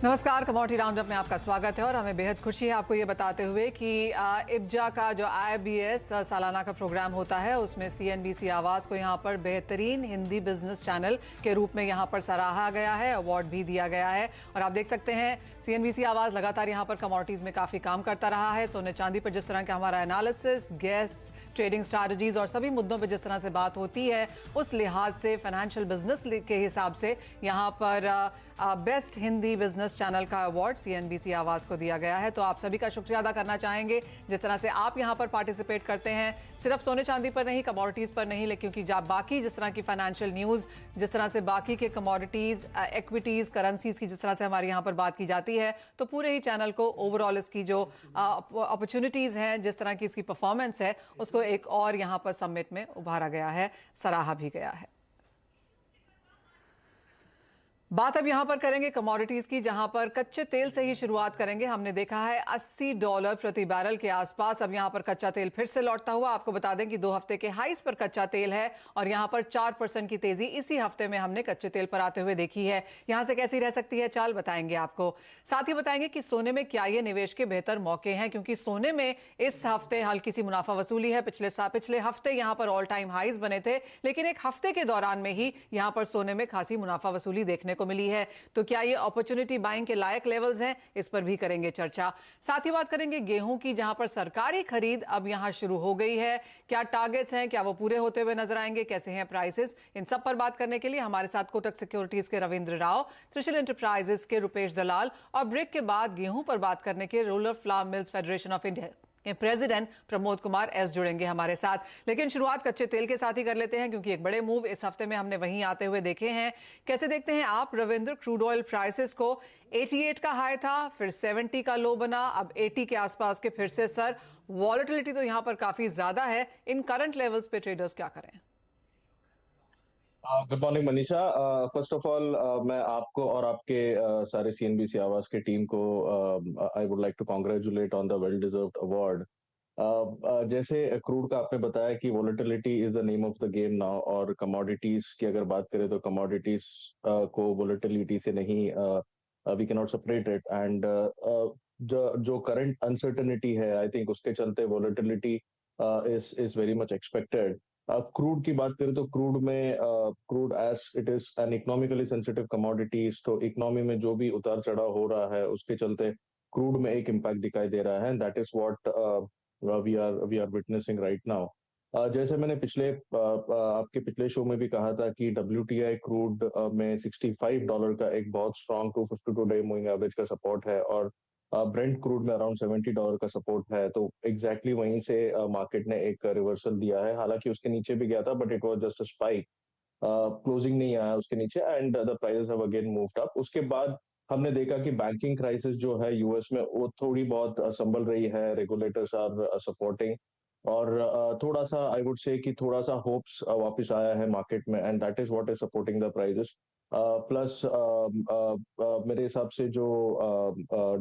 नमस्कार, commodity roundup में आपका स्वागत है और हमें बेहद खुशी है आपको ये बताते हुए कि इब्जा का जो IBS सालाना का प्रोग्राम होता है उसमें CNBC आवाज़ को यहाँ पर बेहतरीन हिंदी बिजनेस चैनल के रूप में यहाँ पर सराहा गया है, अवार्ड भी दिया गया है। और आप देख सकते हैं CNBC आवाज़ लगातार यहाँ पर कमोडिटीज़ में काफ़ी काम करता रहा है। सोने चांदी पर जिस तरह का हमारा एनालिसिस, गेस, ट्रेडिंग स्ट्रैटेजीज और सभी मुद्दों पर जिस तरह से बात होती है उस लिहाज से फाइनेंशियल बिजनेस के हिसाब से यहाँ पर बेस्ट हिंदी बिजनेस चैनल का अवार्ड CNBC आवाज़ को दिया गया है। तो आप सभी का शुक्रिया अदा करना चाहेंगे जिस तरह से आप यहाँ पर पार्टिसिपेट करते हैं, सिर्फ सोने चांदी पर नहीं, कमोडिटीज़ पर नहीं, लेकिन क्योंकि जब बाकी जिस तरह की फाइनेंशियल न्यूज़, जिस तरह से बाकी के कमोडिटीज़, इक्विटीज़, करेंसीज़ की जिस तरह से हमारे यहाँ पर बात की जाती है तो पूरे ही चैनल को ओवरऑल इसकी जो अपॉर्चुनिटीज़ हैं, जिस तरह की इसकी परफॉर्मेंस है, उसको एक और यहाँ पर समिट में उभारा गया है, सराहा भी गया है। बात अब यहां पर करेंगे कमोडिटीज की, जहां पर कच्चे तेल से ही शुरुआत करेंगे। हमने देखा है $80 प्रति बैरल के आसपास अब यहां पर कच्चा तेल फिर से लौटता हुआ। आपको बता दें कि 2 हफ्ते के हाईस पर कच्चा तेल है और यहां पर 4% की तेजी इसी हफ्ते में हमने कच्चे तेल पर आते हुए देखी है। यहां से कैसी रह सकती है चाल, बताएंगे आपको। साथ ही बताएंगे कि सोने में क्या ये निवेश के बेहतर मौके हैं, क्योंकि सोने में इस हफ्ते हल्की सी मुनाफा वसूली है। पिछले हफ्ते यहां पर ऑल टाइम हाईज बने थे, लेकिन एक हफ्ते के दौरान में ही यहां पर सोने में खासी मुनाफा वसूली देखने को मिली है। तो क्या ये अपॉर्चुनिटी बाइंग के लायक लेवल्स हैं, इस पर भी करेंगे चर्चा। साथ ही बात करेंगे गेहूं की, जहां पर सरकारी खरीद अब यहां शुरू हो गई है। क्या टारगेट्स हैं, क्या वो पूरे होते हुए नजर आएंगे, कैसे हैं प्राइसेस, इन सब पर बात करने के लिए हमारे साथ कोटक सिक्योरिटीज के रविंद्र राव, त्रिशूल एंटरप्राइजेस के रुपेश दलाल और ब्रेक के बाद गेहूं पर बात करने के rural flower mills federation of India के प्रेसिडेंट प्रमोद कुमार एस जुड़ेंगे हमारे साथ। लेकिन शुरुआत कच्चे तेल के साथ ही कर लेते हैं, क्योंकि एक बड़े मूव इस हफ्ते में हमने वहीं आते हुए देखे हैं। कैसे देखते हैं आप रविंद्र क्रूड ऑयल प्राइसेस को? 88 का हाई था, फिर 70 का लो बना, अब 80 के आसपास के फिर से सर। वॉलेटिलिटी तो यहां पर काफी ज्यादा है। इन करंट लेवल्स पे ट्रेडर्स क्या करें? Good morning Manisha. First of all मैं आपको और आपके सारे CNBC आवाज के टीम को I would like to congratulate on the well deserved award. जैसे क्रूड का आपने बताया कि volatility is the name of the game now, और कमोडिटीज की अगर बात करें तो कमोडिटीज को वोलेटिलिटी से नहीं, we can not separate it. And जो करंट अनसर्टेनिटी है, आई थिंक उसके चलते volatility is very much expected. Crude की बात करें तो क्रूड में crude as it is an economically sensitive commodities, तो इकोनॉमी में जो भी उतार चढ़ाव हो रहा है उसके चलते क्रूड में एक इम्पैक्ट दिखाई दे रहा है, and that is what we are witnessing right now. जैसे मैंने आपके पिछले शो में भी कहा था कि WTI क्रूड में $65 का एक बहुत स्ट्रॉन्ग 252 डे मूविंग एवरेज का सपोर्ट है, और ब्रेंट क्रूड में अराउंड $70 का सपोर्ट है। तो एग्जैक्टली वहीं से मार्केट ने एक रिवर्सल दिया है, हालांकि उसके नीचे भी गया था but it was just a spike. Closing नहीं आया उसके नीचे, and the prices have again moved up. उसके बाद हमने देखा कि बैंकिंग क्राइसिस जो है यूएस में वो थोड़ी बहुत संभल रही है, रेगुलेटर्स आर सपोर्टिंग, और थोड़ा सा आई वुड से कि थोड़ा सा होप्स वापस आया है मार्केट में, and that is what is supporting the prices. Plus मेरे हिसाब से जो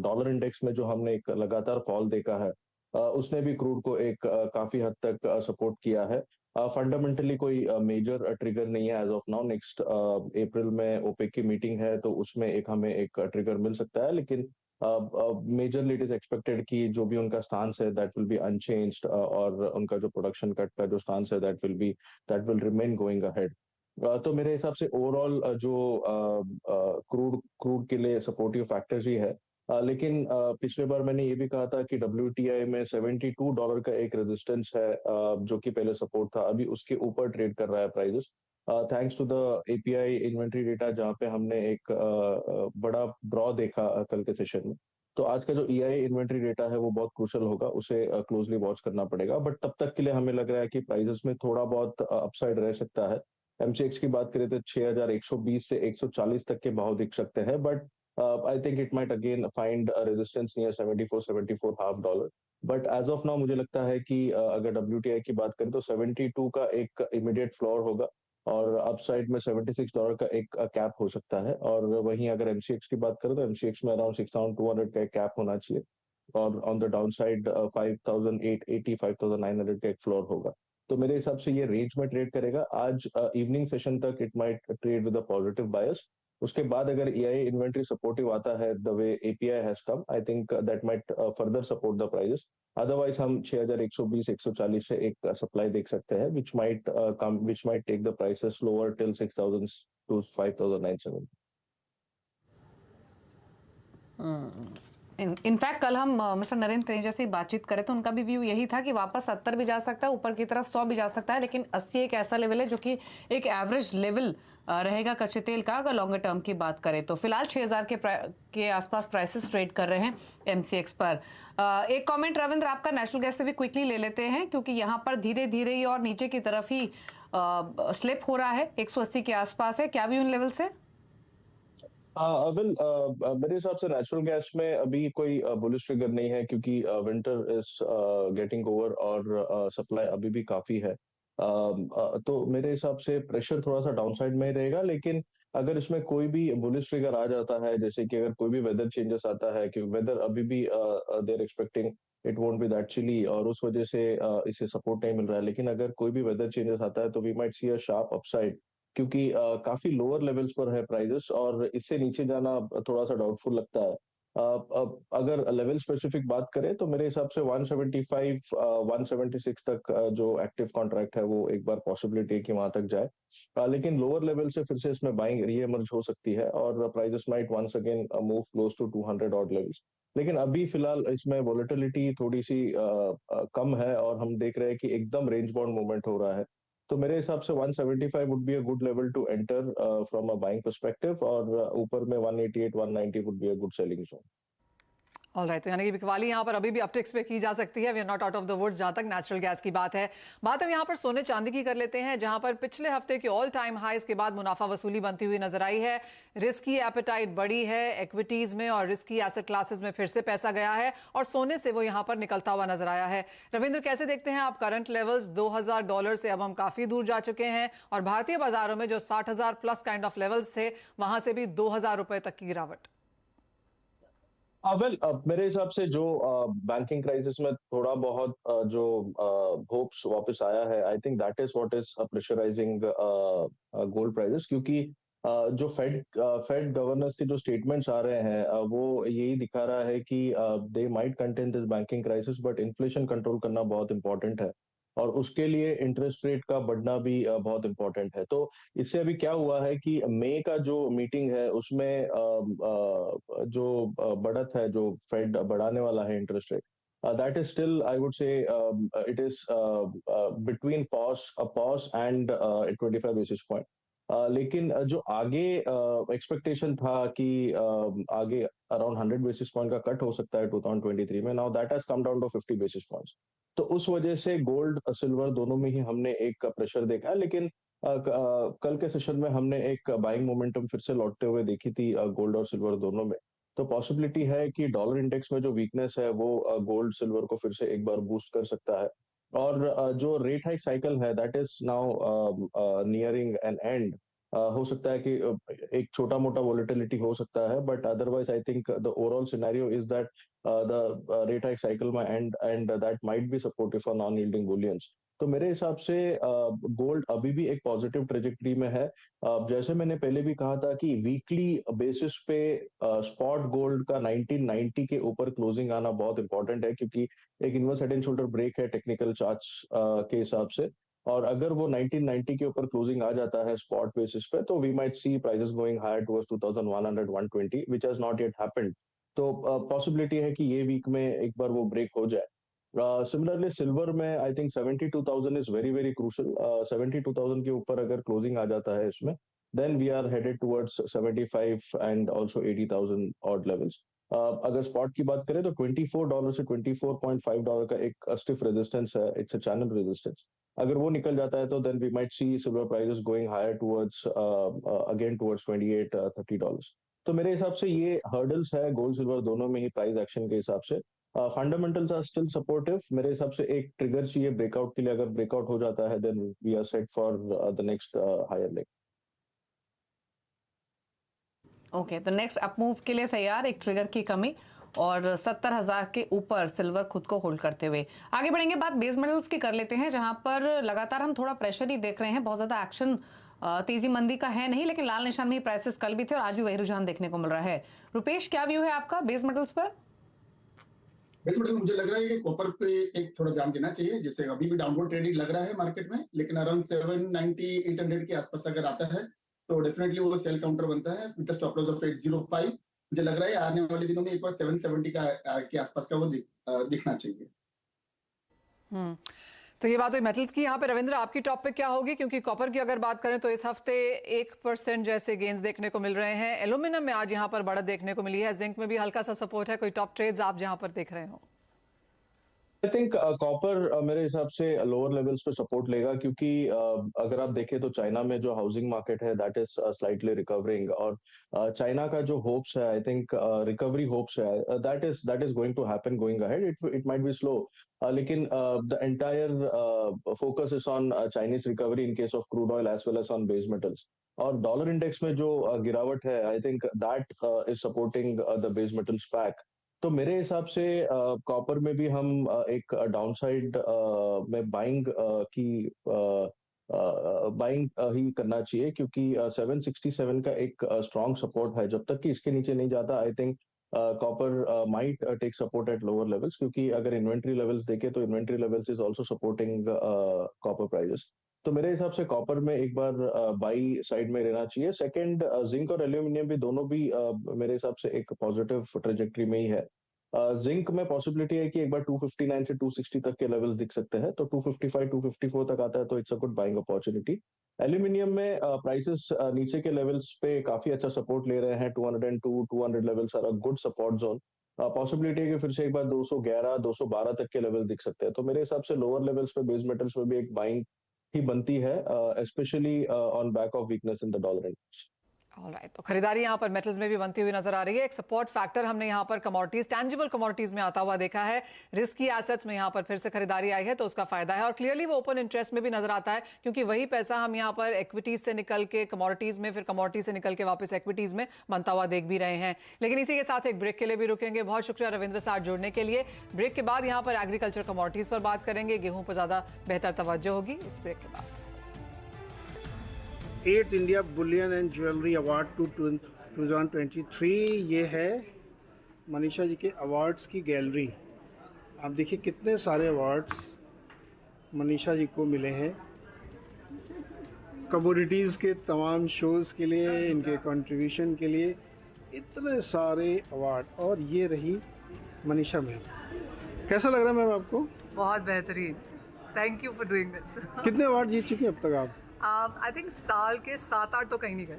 डॉलर इंडेक्स में जो हमने एक लगातार फॉल देखा है, उसने भी क्रूड को एक काफी हद तक सपोर्ट किया है। फंडामेंटली कोई मेजर ट्रिगर नहीं है एज ऑफ नाउ। नेक्स्ट अप्रैल में ओपेक की मीटिंग है, तो उसमें एक हमें एक ट्रिगर मिल सकता है, लेकिन मेजरली इट इज एक्सपेक्टेड कि जो भी उनका स्टांस है दैट विल बी अनचेंज्ड, और उनका जो प्रोडक्शन कट का जो स्टांस है that will remain going ahead. तो मेरे हिसाब से ओवरऑल जो क्रूड क्रूड के लिए सपोर्टिव फैक्टर्स ही है। लेकिन पिछले बार मैंने ये भी कहा था कि WTI में $72 का एक रेजिस्टेंस है, जो कि पहले सपोर्ट था, अभी उसके ऊपर ट्रेड कर रहा है prices, thanks to the API inventory data, जहाँ पे हमने एक बड़ा ड्रॉ देखा कल के सेशन में। तो आज का जो EIA इन्वेंट्री डेटा है वो बहुत क्रूशल होगा, उसे क्लोजली वॉच करना पड़ेगा, बट तब तक के लिए हमें लग रहा है कि प्राइसेस में थोड़ा बहुत अपसाइड रह सकता है। MCX की बात करें तो 6120 से 140 तक के भाव दिख सकते हैं, but I think it might again find resistance near 74 half dollar. But as of now मुझे लगता है कि अगर WTI की बात करें तो 72 का एक इमीडिएट फ्लोर होगा, और अपसाइड में $76 का एक कैप हो सकता है। और वहीं अगर MCX की बात करें तो MCX में अराउंड 6200 का एक कैप होना चाहिए, और ऑन द डाउन साइड 5880 5900 का एक फ्लोर होगा। तो मेरे हिसाब से ये रेंज में ट्रेड करेगा आज। इवनिंग सेशन तक it might trade with a positive bias, उसके बाद अगर EIA इन्वेंट्री सपोर्टिव आता है the way API has come, I think that might further support the prices. Otherwise हम 6120 140 से एक सप्लाई देख सकते हैं which might take the prices lower till 6000 to 5970। In fact कल हम मिस्टर नरेंद्र त्रेजा से बातचीत करें तो उनका भी व्यू यही था कि वापस 70 भी जा सकता है, ऊपर की तरफ 100 भी जा सकता है, लेकिन 80 एक ऐसा लेवल है जो कि एक एवरेज लेवल रहेगा कच्चे तेल का अगर लॉन्गर टर्म की बात करें तो। फिलहाल 6000 के आसपास प्राइसेस ट्रेड कर रहे हैं MCX पर। एक कमेंट रविंद्र आपका नेचुरल गैस पे भी क्विकली ले लेते हैं, क्योंकि यहाँ पर धीरे धीरे ही और नीचे की तरफ ही स्लिप हो रहा है, 180 के आसपास है, क्या भी उन लेवल से? मेरे हिसाब से नेचुरल गैस में अभी कोई बुलिश ट्रिगर नहीं है, क्योंकि विंटर इज गेटिंग ओवर और सप्लाई अभी भी काफी है। तो मेरे हिसाब से प्रेशर थोड़ा सा डाउनसाइड में ही रहेगा, लेकिन अगर इसमें कोई भी बुलिश ट्रिगर आ जाता है, जैसे कि अगर कोई भी वेदर चेंजेस आता है, कि वेदर अभी भी they are expecting it won't be that chilly और उस वजह से इसे सपोर्ट नहीं मिल रहा है, लेकिन अगर कोई भी वेदर चेंजेस आता है तो we might see a sharp upside, क्योंकि काफी लोअर लेवल्स पर है प्राइसेस और इससे नीचे जाना थोड़ा सा डाउटफुल लगता है। अगर लेवल स्पेसिफिक बात करें तो मेरे हिसाब से 175 176 तक जो एक्टिव कॉन्ट्रैक्ट है वो एक बार पॉसिबिलिटी है कि वहां तक जाए, लेकिन लोअर लेवल से फिर से इसमें बाइंग रीएमर्ज हो सकती है और prices might once again move close to 200 odd levels. लेकिन अभी फिलहाल इसमें वोलेटिलिटी थोड़ी सी कम है और हम देख रहे हैं कि एकदम रेंज बाउंड मूवमेंट हो रहा है, तो मेरे हिसाब से 175 would be a good level to enter from a buying perspective और ऊपर में 188 190 would be a good selling zone. Alright, तो यानी कि बिकवाली यहाँ पर अभी भी अपटिक्स पे की जा सकती है, we are not out of the woods जहाँ तक नेचुरल गैस की बात है। बात हम यहाँ पर सोने चांदी की कर लेते हैं, जहाँ पर पिछले हफ्ते के ऑल टाइम हाईज के बाद मुनाफा वसूली बनती हुई नजर आई है। रिस्की एपेटाइट बढ़ी है इक्विटीज में और रिस्की एसेट क्लासेस में फिर से पैसा गया है और सोने से वो यहाँ पर निकलता हुआ नजर आया है। रविंद्र, कैसे देखते हैं आप करंट लेवल्स? $2000 से अब हम काफी दूर जा चुके हैं और भारतीय बाजारों में जो 60,000 प्लस काइंड ऑफ लेवल्स थे वहां से भी 2000 रुपए तक की गिरावट। मेरे हिसाब से जो बैंकिंग क्राइसिस में थोड़ा बहुत जो होप्स वापस आया है, I think that is what is pressurising gold prices, क्योंकि जो फेड गवर्नर्स के जो स्टेटमेंट्स आ रहे हैं वो यही दिखा रहा है कि they might contain this banking crisis, but inflation control करना बहुत इंपॉर्टेंट है और उसके लिए इंटरेस्ट रेट का बढ़ना भी बहुत इंपॉर्टेंट है। तो इससे अभी क्या हुआ है कि मई का जो मीटिंग है उसमें जो बढ़त है, जो फेड बढ़ाने वाला है interest rate, that is still I would say it is between pause and 25 basis point. लेकिन जो आगे एक्सपेक्टेशन था कि आगे अराउंड 100 बेसिस पॉइंट का कट हो सकता है 2023 में, now that has come down to 50 basis points. तो उस वजह से गोल्ड सिल्वर दोनों में ही हमने एक प्रेशर देखा है, लेकिन कल के सेशन में हमने एक बाइंग मोमेंटम फिर से लौटते हुए देखी थी गोल्ड और सिल्वर दोनों में। तो पॉसिबिलिटी है कि डॉलर इंडेक्स में जो वीकनेस है वो गोल्ड सिल्वर को फिर से एक बार बूस्ट कर सकता है और जो रेट हाइक साइकिल है that is now nearing an end. हो सकता है कि एक छोटा मोटा वोलेटिलिटी हो सकता है, but otherwise I think the overall scenario is that the rate hike cycle में and that might be supportive for non-yielding bullions। तो मेरे हिसाब से गोल्ड अभी भी एक पॉजिटिव ट्रेजेक्टरी में है। जैसे मैंने पहले भी कहा था कि वीकली बेसिस पे स्पॉट गोल्ड का 1990 के ऊपर क्लोजिंग आना बहुत इंपॉर्टेंट है, क्योंकि एक inverse head and shoulder break है टेक्निकल चार्ट्स के हिसाब से, और अगर वो 1990 के ऊपर क्लोजिंग आ जाता है स्पॉट बेसिस पे तो we might see prices going higher towards 2100 120 which has not yet happened. तो पॉसिबिलिटी है कि ये वीक में एक बार वो ब्रेक हो जाए। सिमिलरली सिल्वर में I think 72,000 is very very crucial. 72,000 के ऊपर अगर क्लोजिंग आ जाता है इसमें, then we are headed towards 75 and also 80,000 odd levels. अगर स्पॉट की बात करें तो $24 से $24.5 का एक स्टिफ रेजिस्टेंस है, इट्स अ चैनल रेजिस्टेंस। अगर वो निकल जाता है तो then we might see silver prices going higher towards again towards $28-30। तो मेरे हिसाब से ये हर्डल्स है गोल्ड सिल्वर दोनों में ही प्राइस एक्शन के हिसाब से। Fundamentals are still supportive. मेरे हिसाब से एक ट्रिगर चाहिए ब्रेकआउट के लिए, अगर ब्रेकआउट हो जाता है then we are set for the next higher leg. Okay, तो नेक्स्ट अपमूव के लिए तैयार, एक ट्रिगर की कमी और 70,000 के ऊपर सिल्वर खुद को होल्ड करते हुए आगे बढ़ेंगे। बात बेस मेटल्स की कर लेते हैं, जहां पर लगातार हम थोड़ा प्रेशर ही देख रहे हैं, बहुत ज्यादा एक्शन तेजी मंदी का है नहीं, लेकिन लाल निशान में ही प्राइसेस कल भी थे और आज भी वही रुझान देखने को मिल रहा है। रुपेश, क्या व्यू है आपका बेस मेटल्स पर? बेस मेटल मुझे लग रहा है कि कॉपर पे एक थोड़ा ध्यान देना चाहिए, जैसे अभी भी डाउनवर्ड ट्रेडिंग लग रहा है मार्केट में, लेकिन अराउंड 790 800 के आसपास अगर आता है तो डेफिनेटली वो सेल काउंटर बनता है विद स्टॉप लॉस ऑफ 805। मुझे लग रहा है आने वाले दिनों में एक बार 770 के आसपास का वो दिखना चाहिए। तो ये बात हुई मेटल्स की। यहाँ पे रविंद्र, आपकी टॉपिक क्या होगी? क्योंकि कॉपर की अगर बात करें तो इस हफ्ते 1% जैसे गेंस देखने को मिल रहे हैं। एल्यूमिनियम में आज यहाँ पर बढ़त देखने को मिली है। जिंक में भी हल्का सा सपोर्ट है। कोई टॉप ट्रेड्स आप जहाँ पर देख रहे हो? आई थिंक कॉपर मेरे हिसाब से लोअर लेवल्स पे सपोर्ट लेगा, क्योंकि अगर आप देखें तो चाइना में जो हाउसिंग मार्केट है दैट इज स्लाइटली रिकवरिंग, और चाइना का जो होप्स है, आई थिंक रिकवरी होप्स है, that is going to happen going ahead. It might be slow, लेकिन the entire focus is on Chinese recovery in case of crude oil as well as on base metals. और dollar index में जो गिरावट है, I think that is supporting the base metals back. तो मेरे हिसाब से कॉपर में भी हम एक डाउनसाइड में बाइंग ही करना चाहिए, क्योंकि 767 का एक स्ट्रॉन्ग सपोर्ट है। जब तक कि इसके नीचे नहीं जाता, I think copper might take support at lower levels, क्योंकि अगर इन्वेंट्री लेवल्स देखें तो inventory levels is also supporting copper prices. तो मेरे हिसाब से कॉपर में एक बार बाई साइड में रहना चाहिए। सेकंड, जिंक और एल्यूमिनियम भी दोनों भी मेरे हिसाब से एक पॉजिटिव ट्रेजेक्टरी में ही है। जिंक में पॉसिबिलिटी है कि एक बार 259 से 260 तक के लेवल्स दिख सकते हैं, तो 255 254 तक आता है तो it's a good buying opportunity. Aluminium में प्राइसेस नीचे के लेवल्स पे काफी अच्छा सपोर्ट ले रहे हैं। 202 200 levels are a good support zone. Possibility है कि फिर से एक बार 211 212 तक के लेवल दिख सकते हैं। तो मेरे हिसाब से लोअर लेवल्स पे बेस मेटल्स में भी एक बाइंग ही बनती है, specially on back of weakness in the dollar index. Alright, तो खरीदारी यहाँ पर मेटल्स में भी बनती हुई नजर आ रही है। एक सपोर्ट फैक्टर हमने यहाँ पर कमोडिटीज, टैंजिबल कमोडिटीज में आता हुआ देखा है। रिस्की एसेट्स में यहाँ पर फिर से खरीदारी आई है तो उसका फायदा है, और क्लियरली वो ओपन इंटरेस्ट में भी नजर आता है, क्योंकि वही पैसा हम यहाँ पर इक्विटीज से निकल के कमोडिटीज में, फिर कमोडिटीज से निकल के वापस इक्विटीज में बनता हुआ देख भी रहे हैं। लेकिन इसी के साथ एक ब्रेक के लिए भी रुकेंगे। बहुत शुक्रिया रविंद्र साथ जुड़ने के लिए। ब्रेक के बाद यहाँ पर एग्रीकल्चर कमोडिटीज पर बात करेंगे। गेहूं पर ज्यादा बेहतर तवज्जो होगी इस ब्रेक के बाद। 8th India Boolean and jewellery award 2023, ये है मनीषा जी के अवार्ड्स की गैलरी। आप देखिए कितने सारे अवार्ड्स मनीषा जी को मिले हैं कमोडिटीज़ के तमाम शोज़ के लिए, इनके कंट्रीब्यूशन के लिए, इतने सारे अवार्ड। और ये रही मनीषा मैम। कैसा लग रहा है मैम आपको? बहुत बेहतरीन, thank you for doing this. कितने अवार्ड जीत चुके हैं अब तक आप? आई थिंक साल के 7-8 तो कहीं नहीं गए।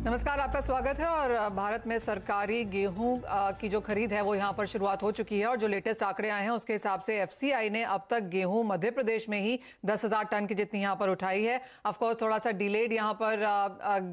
नमस्कार, आपका स्वागत है। और भारत में सरकारी गेहूं की जो खरीद है वो यहाँ पर शुरुआत हो चुकी है, और जो लेटेस्ट आंकड़े आए हैं उसके हिसाब से एफसीआई ने अब तक गेहूं मध्य प्रदेश में ही 10,000 टन की जितनी यहाँ पर उठाई है। ऑफ कोर्स थोड़ा सा डिलेड यहाँ पर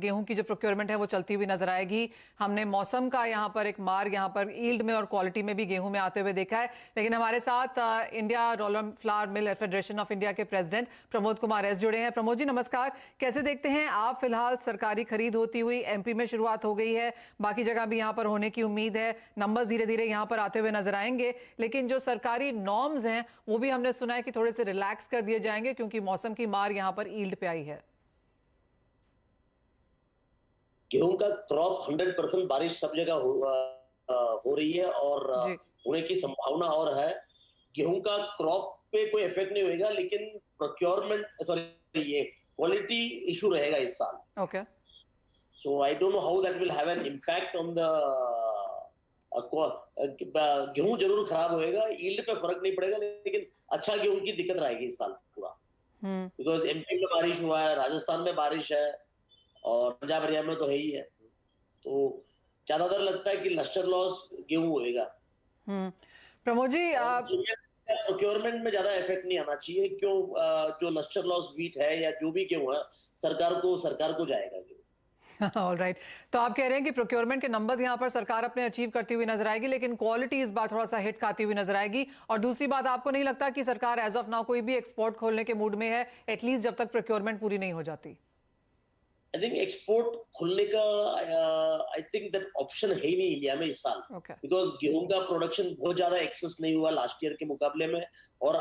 गेहूं की जो प्रोक्योरमेंट है वो चलती हुई नजर आएगी। हमने मौसम का यहाँ पर एक मार्ग यहाँ पर ईल्ड में और क्वालिटी में भी गेहूं में आते हुए देखा है। लेकिन हमारे साथ India roller flower mill federation of India के प्रेसिडेंट प्रमोद कुमार एस जुड़े हैं। प्रमोद जी नमस्कार, कैसे देखते हैं आप? फिलहाल सरकारी खरीद होती हुई एमपी में शुरुआत हो गई है, बाकी जगह भी यहां पर होने की उम्मीद है। नंबर्स धीरे धीरे यहां पर आते हुए नजर आएंगे, लेकिन जो सरकारी नॉर्म्स हैं वो भी हमने सुना है कि थोड़े से रिलैक्स कर दिए जाएंगे, क्योंकि मौसम की मार यहां पर ईल्ड पे आई है। गेहूं का क्रॉप 100% बारिश सब जगह हो रही है और होने की संभावना और है। गेहूं का क्रॉप पे कोई इफेक्ट नहीं होगा, लेकिन प्रोक्योरमेंट ये क्वालिटी इशू रहेगा इस साल। Okay, So I don't know how that will have an impact on the गेहूं जरूर खराब होएगा, ईल्ड पे फर्क नहीं पड़ेगा, लेकिन अच्छा गेहूं की दिक्कत रहेगी इस साल पूरा। बिकॉज एमपी में बारिश हुआ है, राजस्थान में बारिश है और पंजाब हरियाणा में तो है ही है, तो ज्यादातर लगता है कि लस्टर लॉस गेहूं होएगा। प्रमोद जी, प्रोक्योरमेंट में ज्यादा इफेक्ट नहीं आना चाहिए। क्यों? जो लस्टर लॉस वीट है या जो भी गेहूं है, सरकार को जाएगा गेहूं। ऑलराइट, तो आप कह रहे हैं कि प्रोक्योरमेंट के नंबर्स यहां पर सरकार अपने अचीव करती हुई नजर आएगी, लेकिन क्वालिटी इस बार थोड़ा सा हिट खाती हुई नजर आएगी। और दूसरी बात, आपको नहीं लगता कि सरकार एज ऑफ नाउ कोई भी एक्सपोर्ट खोलने के मूड में है, एटलीस्ट जब तक प्रोक्योरमेंट पूरी नहीं हो जाती? आई थिंक एक्सपोर्ट खुलने का आई थिंक दैट ऑप्शन है ही नहीं इंडिया में इस साल, Okay. बिकॉज गेहूं का प्रोडक्शन बहुत ज्यादा एक्सेस नहीं हुआ लास्ट ईयर के मुकाबले में, और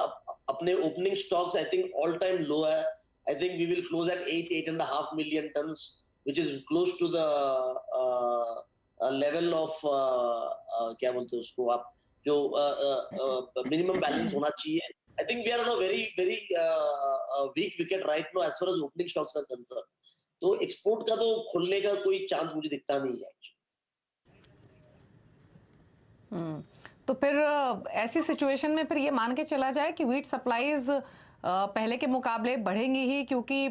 अपने opening stocks I think all time low है. I think we will close at 8.5 million tons, which is close to the level of क्या बोलते हैं उसको आप, जो मिनिमम बैलेंस होना चाहिए. I think we are on a very very weak wicket right now as far as opening stocks are concern. तो export का तो खुलने का कोई चांस मुझे दिखता नहीं है. तो फिर ऐसी सिचुएशन में फिर ये मान के चला जाए कि व्हीट सप्लाईज पहले के मुकाबले बढ़ेंगी ही, क्योंकि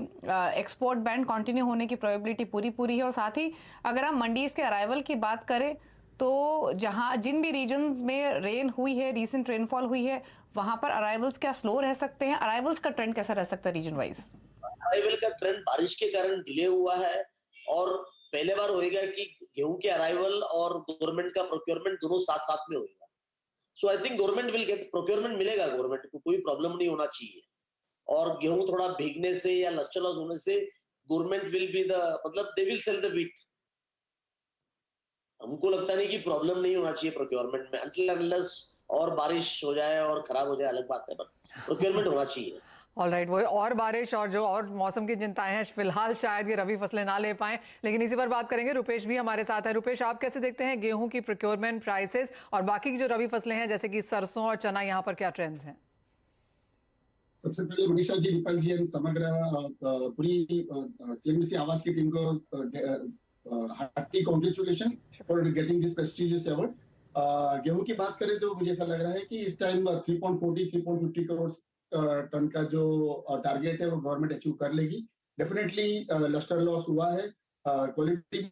एक्सपोर्ट बैंड कंटिन्यू होने की प्रोबेबिलिटी पूरी है. और साथ ही अगर हम मंडीज के अराइवल की बात करें तो जहां जिन भी रीजन्स में रेन हुई है, रिसेंट रेनफॉल हुई है, वहां पर अराइवल्स क्या स्लो रह सकते हैं? अराइवल्स का ट्रेंड कैसा रह सकता है रीजन वाइज? अराइवल का ट्रेंड बारिश के कारण डिले हुआ है, और पहले बार होएगा कि गेहूं के अराइवल और गवर्नमेंट का प्रोक्योरमेंट दोनों साथ साथ में होएगा. So I think government will get procurement, मिलेगा गवर्नमेंट को, कोई प्रॉब्लम नहीं होना चाहिए. और गेहूं थोड़ा भीगने से या लस्टर लॉस होने से गवर्नमेंट विल बी द, मतलब they will sell the wheat. हमको लगता नहीं कि प्रॉब्लम नहीं होना चाहिए प्रोक्योरमेंट में, अनटिल अनलेस और बारिश हो जाए और खराब हो जाए अलग बात है, बट प्रोक्योरमेंट होना चाहिए. ऑलराइट, वो और बारिश और जो और मौसम की चिंताएं हैं, फिलहाल शायद ये रबी फसलें ना ले पाएं, लेकिन इसी पर बात करेंगे. रुपेश भी हमारे साथ है. रुपेश, आप कैसे देखते हैं गेहूं की प्रोक्योरमेंट प्राइसेस और बाकी की जो रबी फसलें हैं जैसे कि सरसों और चना, यहाँ पर क्या ट्रेंड्स हैं? सबसे पहले मनीषा जी, दीपक जी एंड समग्र पूरी सीएनबीसी आवाज की टीम को hearty congratulations for getting this prestigious award. गेहूं की बात करें तो मुझे ऐसा लग रहा है कि इस टाइम 3.50 करोड़ टन का जो टारगेट है वो गवर्नमेंट अचीव कर लेगी. डेफिनेटली लस्टर लॉस हुआ है, क्वालिटी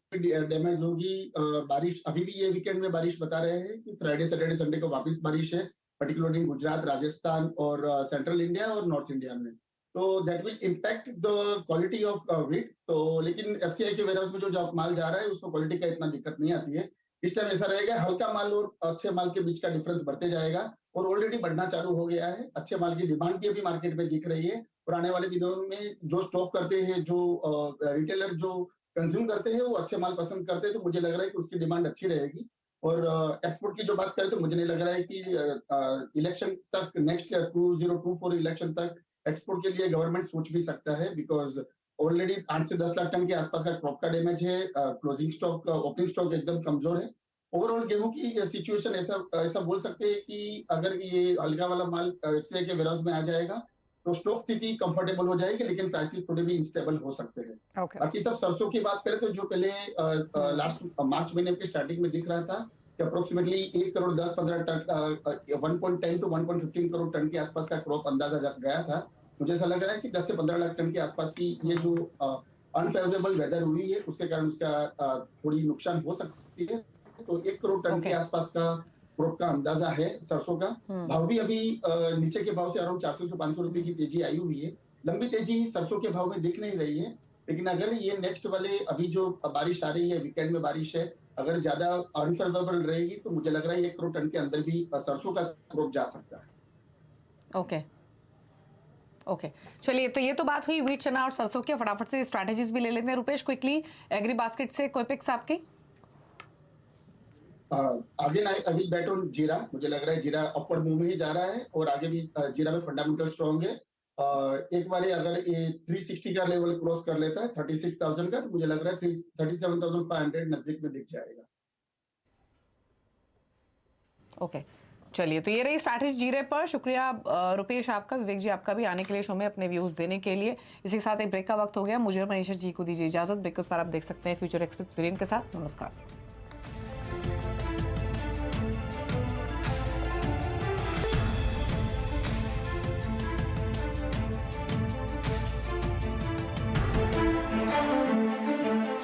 डैमेज होगी. बारिश अभी भी ये वीकेंड में बारिश बता रहे हैं कि फ्राइडे सैटरडे संडे को वापस बारिश है, पर्टिकुलरली गुजरात, राजस्थान और सेंट्रल इंडिया और नॉर्थ इंडिया में. तो that will impact the quality of wheat. तो लेकिन एफसीआई के वेयरहाउस में जो माल जा रहा है उसमें क्वालिटी का इतना दिक्कत नहीं आती है. इस टाइम ऐसा रहेगा, हल्का माल और अच्छे माल के बीच का डिफरेंस बढ़ते जाएगा और ऑलरेडी बढ़ना चालू हो गया है. अच्छे माल की डिमांड भी अभी मार्केट में दिख रही है और आने वाले दिनों में जो स्टॉक करते हैं, जो रिटेलर जो कंज्यूम करते हैं, वो अच्छे माल पसंद करते हैं. तो मुझे लग रहा है कि उसकी डिमांड अच्छी रहेगी. और एक्सपोर्ट की जो बात करें तो मुझे नहीं लग रहा है कि इलेक्शन तक, नेक्स्ट 2024 इलेक्शन तक एक्सपोर्ट के लिए गवर्नमेंट सोच भी सकता है, बिकॉज ऑलरेडी 8 से 10 लाख टन के आसपास का क्रॉप का डैमेज है. क्लोजिंग स्टॉक, ओपनिंग स्टॉक एकदम कमजोर है. ओवरऑल गेहूं की सिचुएशन ऐसा बोल सकते हैं कि अगर ये हल्का वाला माल एफसीआई के वेयरहाउस में आ जाएगा तो स्टॉक स्थिति कंफर्टेबल हो जाएगी, लेकिन प्राइसेस थोड़े भी इंस्टेबल हो सकते हैं. Okay. बाकी सब सरसों की बात करें तो जो पहले लास्ट मार्च महीने के स्टार्टिंग में दिख रहा था कि approximately 1 crore 10-15 tonne 1.10 to 1.15 crore tonne के आसपास का क्रॉप अंदाजा गया था. मुझे ऐसा लग रहा है कि 10 से 15 लाख टन के आसपास की ये जो अनफेवरेबल वेदर हुई है उसके कारण उसका थोड़ी नुकसान हो सकती है. तो 1 करोड़ टन के आसपास का क्रॉप का अंदाजा है सरसों का. भाव भी अभी नीचे के भाव से अराउंड 400 से 500 रुपए की तेजी आई हुई है. लंबी तेजी सरसों के भाव में दिख नहीं रही है, लेकिन अगर ये नेक्स्ट वाले अभी जो बारिश आ रही है, वीकेंड में बारिश है, अगर ज्यादा अनफेवरेबल रहेगी तो मुझे लग रहा है 1 करोड़ टन के अंदर भी सरसों का क्रॉप जा सकता है. ओके, चलिए, तो ये तो बात हुई व्हीट, चना और सरसों की. फटाफट से स्ट्रैटेजीज भी ले लेते हैं. रुपेश, क्विकली एग्री बास्केट से कोई पिक्स आपकी? Again I will bet on जीरा. मुझे लग रहा है जीरा अपवर्ड मूव में ही जा रहा है और आगे भी जीरा में फंडामेंटल स्ट्रॉन्ग है. एक बार अगर ये 360 का लेवल क्रॉस कर लेता है 36,000 का, तो मुझे लग रहा है 37,500 नजदीक में दिख जाएगा. ओके, चलिए, तो ये रही स्ट्रैटेजी जीरे पर. शुक्रिया रुपेश आपका, विवेक जी आपका भी आने के लिए शो में अपने व्यूज देने के लिए. इसी के साथ एक ब्रेक का वक्त हो गया. मुझे और मनीषा जी को दीजिए इजाजत. ब्रेक के उस पर आप देख सकते हैं फ्यूचर एक्सप्रेस वीरेन के साथ. नमस्कार.